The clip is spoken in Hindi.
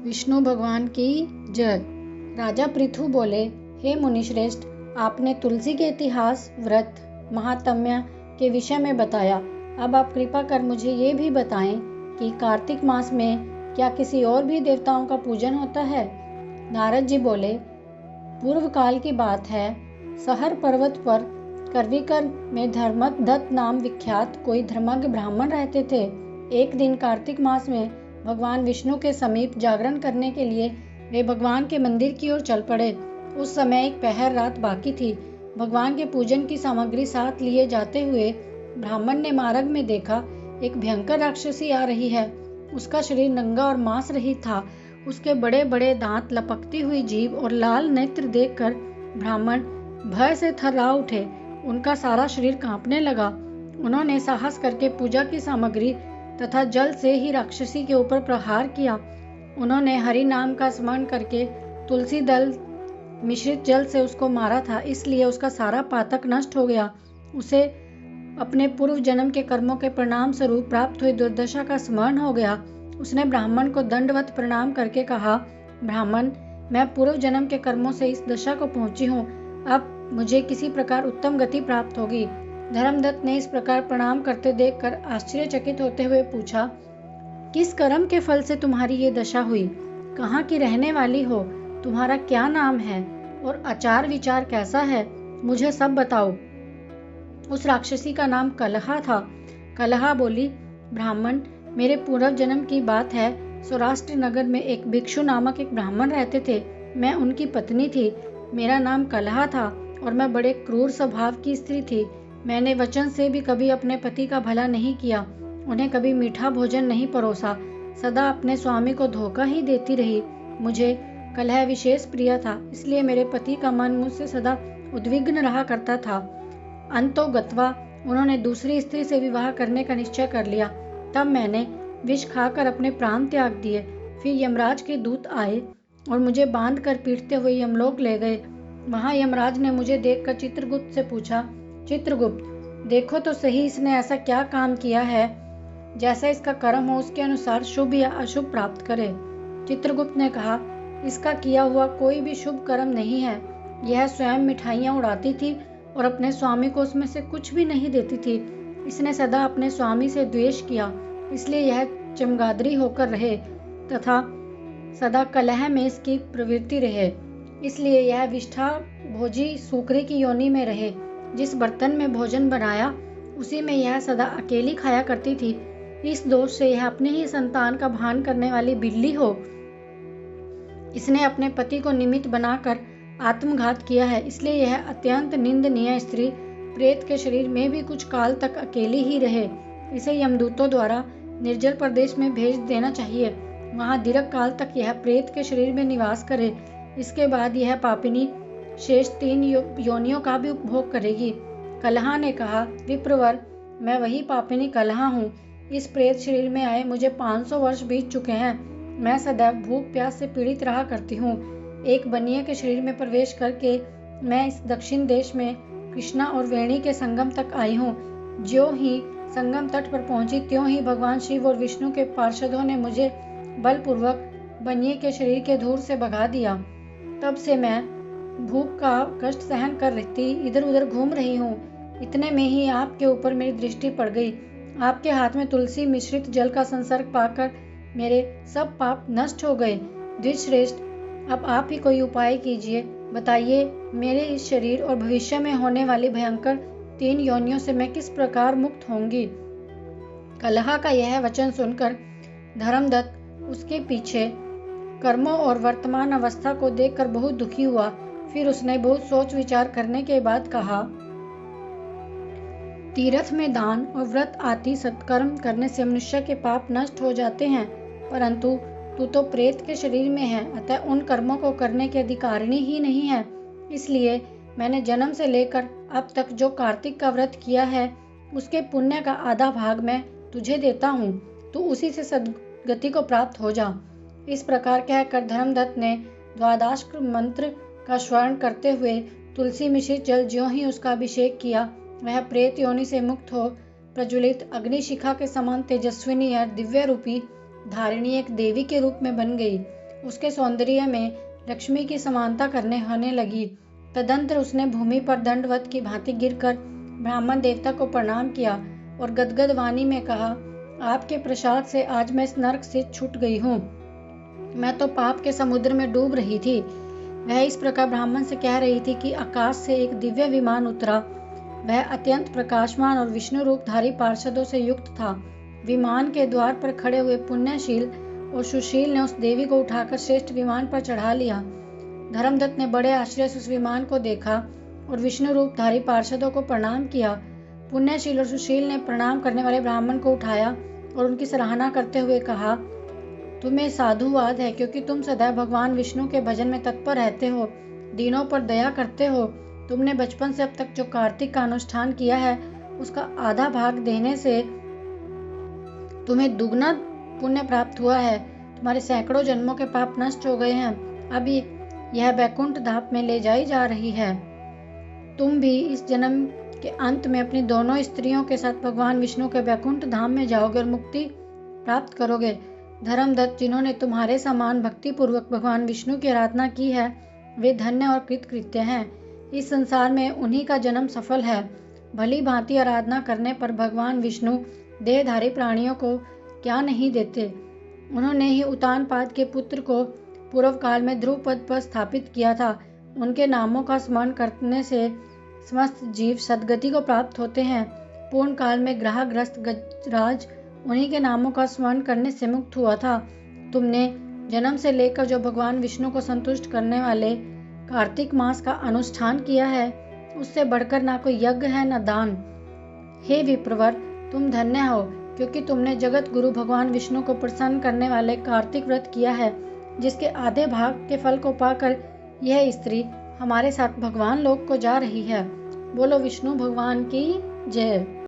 विष्णु भगवान की जय। राजा पृथु बोले, हे मुनिश्रेष्ठ, आपने तुलसी के इतिहास, व्रत, महात्म्य के विषय में बताया। अब आप कृपा कर मुझे ये भी बताएं कि कार्तिक मास में क्या किसी और भी देवताओं का पूजन होता है। नारद जी बोले, पूर्व काल की बात है। सहर पर्वत पर करवीकर में धर्मदत्त नाम विख्यात कोई धर्मज्ञ ब्राह्मण रहते थे। एक दिन कार्तिक मास में भगवान विष्णु के समीप जागरण करने के लिए वे भगवान के मंदिर की ओर चल पड़े। उस समय एक पहर रात बाकी थी। भगवान के पूजन की सामग्री साथ लिए जाते हुए ब्राह्मण ने मार्ग में देखा, एक भयंकर राक्षसी आ रही है। उसका शरीर नंगा और मांस रहित था। उसके बड़े बड़े दांत, लपकती हुई जीभ और लाल नेत्र देखकर ब्राह्मण भय से थर्रा उठे। उनका सारा शरीर कांपने लगा। उन्होंने साहस करके पूजा की सामग्री तथा जल से ही राक्षसी के ऊपर प्रहार किया। उन्होंने हरि नाम का स्मरण करके तुलसी दल मिश्रित जल से उसको मारा था, इसलिए उसका सारा पातक नष्ट हो गया। उसे अपने पूर्व जन्म के कर्मों के परिणाम स्वरूप प्राप्त हुई दुर्दशा का स्मरण हो गया। उसने ब्राह्मण को दंडवत प्रणाम करके कहा, ब्राह्मण, मैं पूर्व जन्म के कर्मों से इस दशा को पहुंची हूँ। अब मुझे किसी प्रकार उत्तम गति प्राप्त होगी। धर्मदत्त ने इस प्रकार प्रणाम करते देखकर आश्चर्यचकित होते हुए पूछा, किस कर्म के फल से तुम्हारी ये दशा हुई? कहाँ की रहने वाली हो? तुम्हारा क्या नाम है और आचार विचार कैसा है? मुझे सब बताओ। उस राक्षसी का नाम कलहा था। कलहा बोली, ब्राह्मण, मेरे पूर्व जन्म की बात है। सौराष्ट्र नगर में एक भिक्षु नामक एक ब्राह्मण रहते थे। मैं उनकी पत्नी थी। मेरा नाम कलहा था और मैं बड़े क्रूर स्वभाव की स्त्री थी। मैंने वचन से भी कभी अपने पति का भला नहीं किया, उन्हें कभी मीठा भोजन नहीं परोसा, सदा अपने स्वामी को धोखा ही देती रही। मुझे कलह विशेष प्रिय था, इसलिए मेरे पति का मन मुझसे सदा उद्विग्न रहा करता था। अंतोगत्वा उन्होंने दूसरी स्त्री से विवाह करने का निश्चय कर लिया। तब मैंने विष खाकर अपने प्राण त्याग दिए। फिर यमराज के दूत आए और मुझे बांध कर पीटते हुए यमलोक ले गए। वहां यमराज ने मुझे देखकर चित्रगुप्त से पूछा, चित्रगुप्त, देखो तो सही, इसने ऐसा क्या काम किया है जैसा इसका कर्म हो उसके अनुसार शुभ या अशुभ प्राप्त करे। चित्रगुप्त ने कहा, इसका किया हुआ कोई भी शुभ कर्म नहीं है। यह स्वयं मिठाइयाँ उड़ाती थी और अपने स्वामी को उसमें से कुछ भी नहीं देती थी। इसने सदा अपने स्वामी से द्वेष किया, इसलिए यह चमगादड़ी होकर रहे तथा सदा कलह में इसकी प्रवृत्ति रहे, इसलिए यह विष्ठा भोजी सूकरी की योनि में रहे। जिस बर्तन में भोजन बनाया उसी में यह सदा अकेली खाया करती थी। इस दोष से यह अपने ही संतान का भान करने वाली बिल्ली हो। इसने अपने पति को निमित्त बनाकर आत्मघात किया है, इसलिए यह अत्यंत निंदनीय स्त्री प्रेत के शरीर में भी कुछ काल तक अकेली ही रहे। इसे यमदूतों द्वारा निर्जल प्रदेश में भेज देना चाहिए। वहां दीर्घ काल तक यह प्रेत के शरीर में निवास करे। इसके बाद यह पापिनी शेष 3 योनियों का भी उपभोग करेगी। कलहा ने कहा, विप्रवर, मैं वही पापिनी कलहा हूँ। इस प्रेत शरीर में आए मुझे 500 वर्ष बीत चुके हैं। मैं सदैव भूख प्यास से पीड़ित रहा करती हूँ। एक बनिए के शरीर में प्रवेश करके मैं इस दक्षिण देश में कृष्णा और वेणी के संगम तक आई हूँ। ज्यों ही संगम तट पर पहुंची त्यों ही भगवान शिव और विष्णु के पार्षदों ने मुझे बलपूर्वक बनिए के शरीर के धूर से भगा दिया। तब से मैं भूख का कष्ट सहन कर रहती इधर उधर घूम रही हूँ। इतने में ही आपके ऊपर मेरी दृष्टि पड़ गई। आपके हाथ में तुलसी मिश्रित जल का संसर्ग पाकर मेरे सब पाप नष्ट हो गए। द्विजश्रेष्ठ, अब आप ही कोई उपाय कीजिए। बताइए, मेरे इस शरीर और भविष्य में होने वाली भयंकर 3 योनियों से मैं किस प्रकार मुक्त होंगी। कलहा का यह वचन सुनकर धर्मदत्त उसके पीछे कर्मों और वर्तमान अवस्था को देखकर बहुत दुखी हुआ। फिर उसने बहुत सोच विचार करने के बाद कहा, तीर्थ में दान और व्रत आदि सत्कर्म करने से मनुष्य के पाप नष्ट हो जाते हैं, परंतु तू तो प्रेत के शरीर में है, अतः उन कर्मों को करने के अधिकारिणी ही नहीं है। इसलिए मैंने जन्म से लेकर अब तक जो कार्तिक का व्रत किया है उसके पुण्य का आधा भाग मैं तुझे देता हूँ। तू उसी से सद्गति को प्राप्त हो जा। इस प्रकार कहकर धर्मदत्त ने द्वादशास्त्र मंत्र का स्मरण करते हुए तुलसी मिश्रित जल ज्यों ही उसका अभिषेक किया, वह प्रेत योनि से मुक्त हो प्रज्वलित अग्निशिखा के समान तेजस्विनी और दिव्य रूपी धारिणी एक देवी के रूप में बन गई। उसके सौंदर्य में लक्ष्मी की समानता होने लगी। तदंतर उसने भूमि पर दंडवत की भांति गिरकर ब्राह्मण देवता को प्रणाम किया और गदगद वाणी में कहा, आपके प्रसाद से आज मैं इस नरक से छूट गई हूँ। मैं तो पाप के समुद्र में डूब रही थी। वह इस प्रकार ब्राह्मण से कह रही थी कि आकाश से एक दिव्य विमान उतरा। वह अत्यंत प्रकाशमान और विष्णु रूपधारी पार्षदों से युक्त था। विमान के द्वार पर खड़े हुए पुण्यशील और सुशील ने उस देवी को उठाकर श्रेष्ठ विमान पर चढ़ा लिया। धर्मदत्त ने बड़े आश्चर्य से उस विमान को देखा और विष्णु रूपधारी पार्षदों को प्रणाम किया। पुण्यशील और सुशील ने प्रणाम करने वाले ब्राह्मण को उठाया और उनकी सराहना करते हुए कहा, तुम्हें साधुवाद है क्योंकि तुम सदैव भगवान विष्णु के भजन में तत्पर रहते हो, दीनों पर दया करते हो। तुमने बचपन से अब तक जो कार्तिक का अनुष्ठान किया है उसका आधा भाग देने से तुम्हें दुगना पुण्य प्राप्त हुआ है। तुम्हारे सैकड़ों जन्मों के पाप नष्ट हो गए हैं। अभी यह वैकुंठ धाम में ले जाई जा रही है। तुम भी इस जन्म के अंत में अपनी दोनों स्त्रियों के साथ भगवान विष्णु के वैकुंठ धाम में जाओगे और मुक्ति प्राप्त करोगे। धर्मदत्त, जिन्होंने तुम्हारे समान भक्ति पूर्वक भगवान विष्णु की आराधना की है, वे धन्य और कृतकृत्य हैं। इस संसार में उन्हीं का जन्म सफल है। भली भांति आराधना करने पर भगवान विष्णु देहधारी प्राणियों को क्या नहीं देते। उन्होंने ही उतानपाद के पुत्र को पूर्व काल में ध्रुव पद पर स्थापित किया था। उनके नामों का स्मरण करने से समस्त जीव सद्गति को प्राप्त होते हैं। पूर्ण काल में ग्रहग्रस्त गजराज उन्हीं के नामों का स्मरण करने से मुक्त हुआ था। तुमने जन्म से लेकर जो भगवान विष्णु को संतुष्ट करने वाले कार्तिक मास का अनुष्ठान किया है, उससे बढ़कर ना कोई यज्ञ है न दान। हे विप्रवर, तुम धन्य हो क्योंकि तुमने जगत गुरु भगवान विष्णु को प्रसन्न करने वाले कार्तिक व्रत किया है, जिसके आधे भाग के फल को पाकर यह स्त्री हमारे साथ भगवान लोक को जा रही है। बोलो विष्णु भगवान की जय।